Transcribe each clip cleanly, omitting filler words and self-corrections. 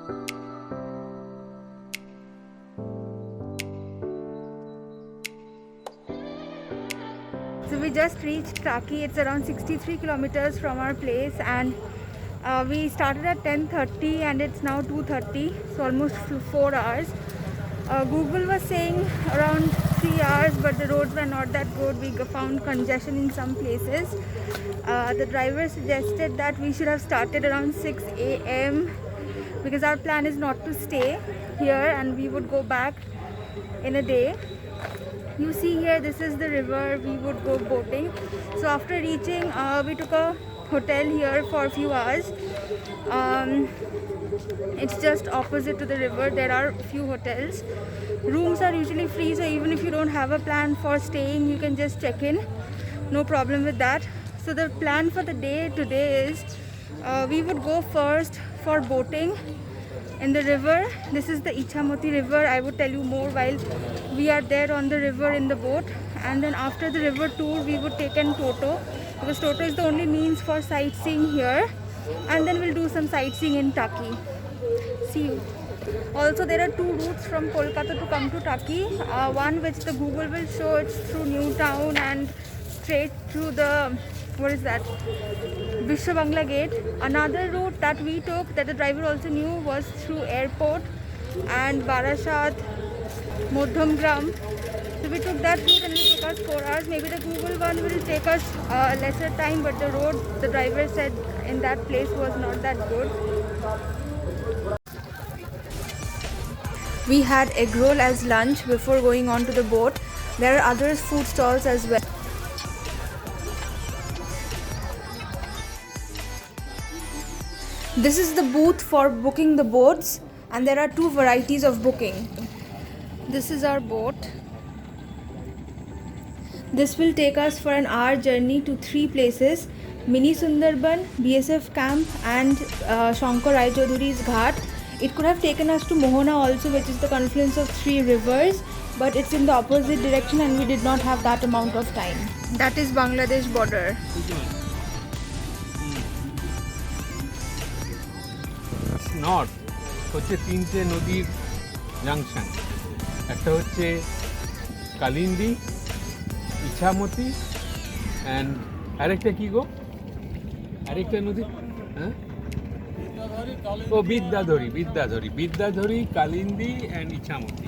So we just reached Taki. It's around 63 kilometers from our place, and we started at 10:30 and it's now 2:30, so almost 4 hours. Google was saying around 3 hours, but the roads were not that good. We found congestion in some places. The driver suggested that we should have started around 6 a.m. because our plan is not to stay here and we would go back in a day. You see here, this is the river. We would go boating. So after reaching, we took a hotel here for a few hours. It's just opposite to the river. There are few hotels. Rooms are usually free, so even if you don't have a plan for staying, you can just check in. No problem with that. So the plan for the day today is we would go first for boating in the river. This is the Ichamoti river. I would tell you more while we are there on the river in the boat. And then after the river tour, we would take an Toto, because Toto is the only means for sightseeing here. And then we'll do some sightseeing in Taki. See you. Also, there are two routes from Kolkata to come to Taki. One which the Google will show, it's through New Town and straight through the, what is that, Vishwa Bangla Gate. Another route that we took, that the driver also knew, was through airport and Barashat, Modhamgram. So we took that route and it took us 4 hours. Maybe the Google one will take us lesser time, but the road, the driver said in that place was not that good. We had egg roll as lunch before going on to the boat. There are other food stalls as well. This is the booth for booking the boats, and there are two varieties of booking. This is our boat. This will take us for an hour journey to three places: Mini Sundarban, BSF camp, and Shankar Rai Chaudhuri's Ghat. It could have taken us to Mohana also, which is the confluence of three rivers, but it's in the opposite direction and we did not have that amount of time. That is Bangladesh border. North হচ্ছে তিনটে নদীর junction, একটা হচ্ছে Kalindi, Ichamati and আরেকটা কি গো, আরেকটা নদী, হ্যাঁ ও Vidyadhari, Kalindi and Ichamati.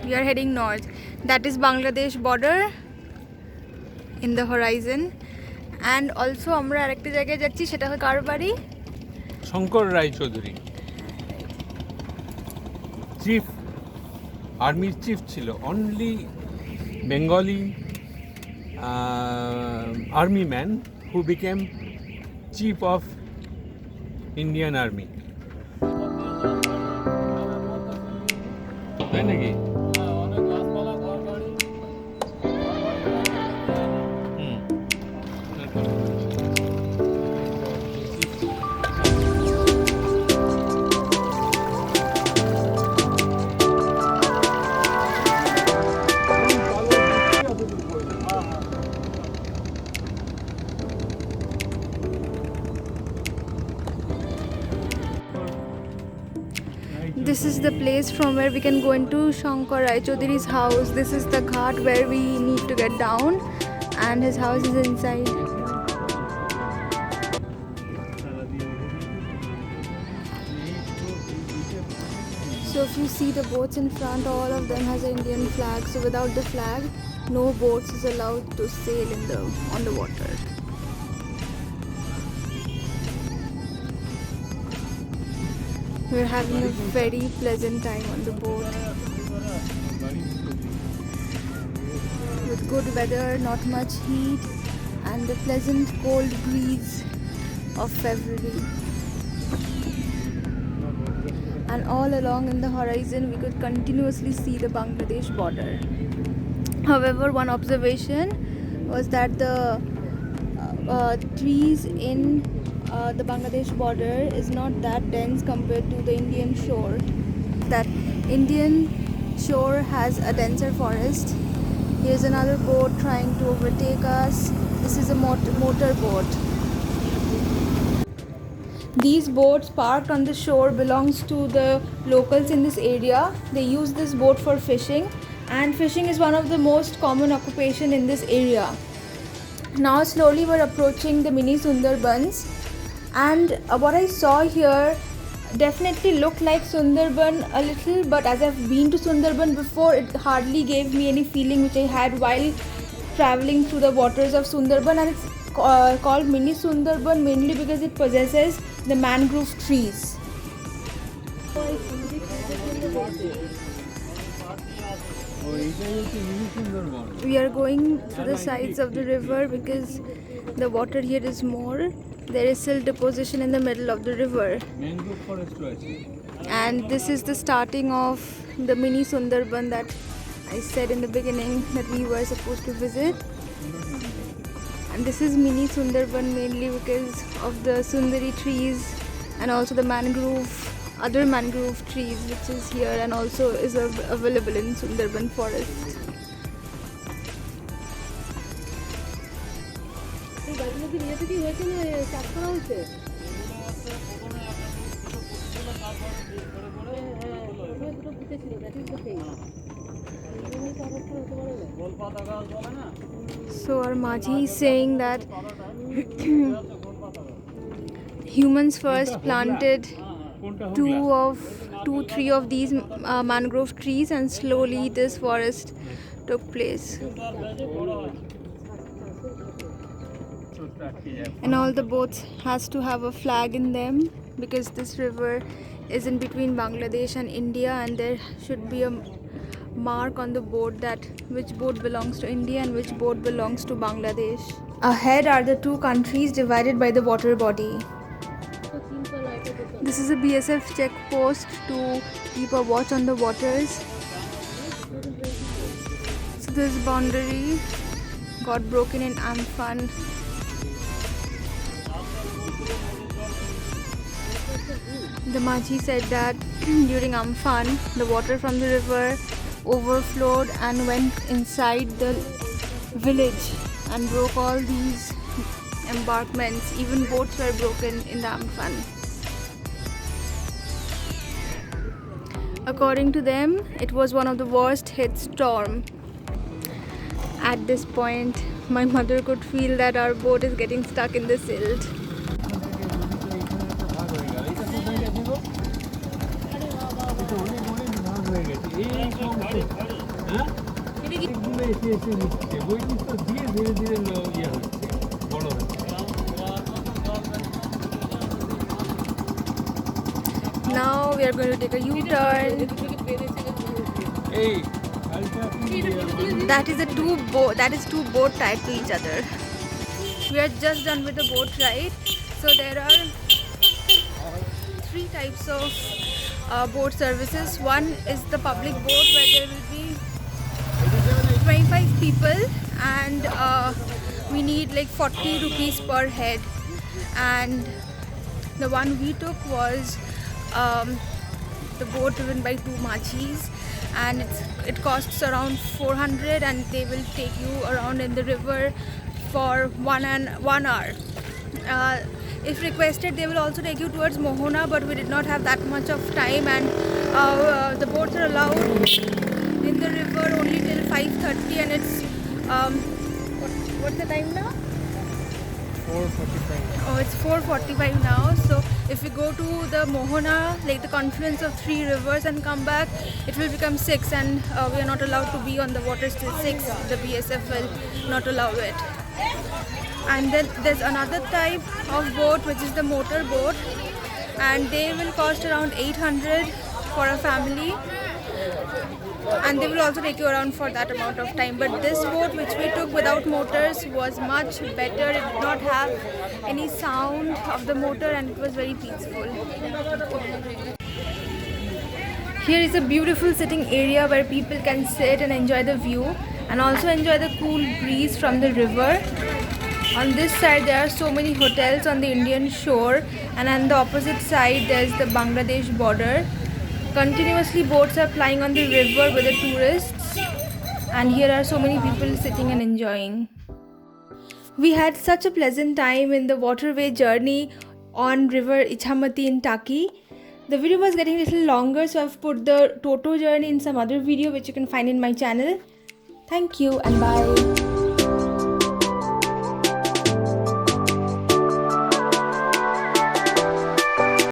We are heading north. That is Bangladesh border in the horizon. And also আমরা আরেকটা জায়গায় যাচ্ছি, সেটা হচ্ছে কার বাড়ি? শঙ্কর রায়চৌধুরী চিফ, আর্মির চিফ ছিল, only Bengali army man who became chief of Indian army. তাই নাকি? This is the place from where we can go into Shankar Rai Chaudhuri's house. This is the ghat where we need to get down, and his house is inside. So if you see the boats in front, all of them has an Indian flag. So without the flag, no boats is allowed to sail on the water. We're having a very pleasant time on the boat. With good weather, not much heat, and the pleasant cold breeze of February. And all along in the horizon, we could continuously see the Bangladesh border. However, one observation was that the trees in the Bangladesh border is not that dense compared to the Indian shore. That Indian shore has a denser forest. Here's another boat trying to overtake us. This is a motor boat. These boats parked on the shore belongs to the locals in this area. They use this boat for fishing, and fishing is one of the most common occupation in this area. Now slowly we're approaching the mini Sundarbans, and what I saw here definitely looked like Sundarban a little, but as I've been to Sundarban before, it hardly gave me any feeling which I had while traveling through the waters of Sundarban. And it's called mini Sundarban mainly because it possesses the mangrove trees. We are going to the sides of the river because the water here is more. There is silt deposition in the middle of the river. And this is the starting of the mini Sundarban that I said in the beginning that we were supposed to visit. And this is mini Sundarban mainly because of the Sundari trees and also the other mangrove trees which is here and also is available in Sundarban forest. So our Majhi is saying that humans first planted three of these mangrove trees, and slowly this forest took place. And all the boats has to have a flag in them because this river is in between Bangladesh and India, and there should be a mark on the boat that which boat belongs to India and which boat belongs to Bangladesh. Ahead are the two countries divided by the water body. This is a BSF check post to keep a watch on the waters. So this boundary got broken in Amphan. The Majhi said that during Amphan, the water from the river overflowed and went inside the village and broke all these embankments. Even boats were broken in the Amphan. According to them, it was one of the worst hit storm. At this point, my mother could feel that our boat is getting stuck in the silt. Now we are going to take a U-turn. That is two boat tied to each other. We are just done with the boat ride. So there are three types of boat services. One is the public boat where there will be 25 people and we need like 40 rupees per head. And the one we took was the boat driven by two Majhis, and it costs around 400, and they will take you around in the river for 1 hour. If requested, they will also take you towards Mohona, but we did not have that much of time, and the boats are allowed in the river only till 5:30, and it's what's the time now? 4:45. Oh, it's 4:45 now. So if we go to the Mohona, like the confluence of three rivers, and come back, it will become 6, and we are not allowed to be on the water till 6. The BSF will not allow it. And then there's another type of boat which is the motor boat, and they will cost around 800 for a family, and they will also take you around for that amount of time. But this boat which we took without motors was much better. It did not have any sound of the motor, and it was very peaceful. Here is a beautiful sitting area where people can sit and enjoy the view and also enjoy the cool breeze from the river. On this side there are so many hotels on the Indian shore, and on the opposite side there is the Bangladesh border. Continuously boats are plying on the river with the tourists, and here are so many people sitting and enjoying. We had such a pleasant time in the waterway journey. on river Ichamati in Taki. The video was getting a little longer, so I've put the Toto journey in some other video which you can find in my channel. Thank you and bye.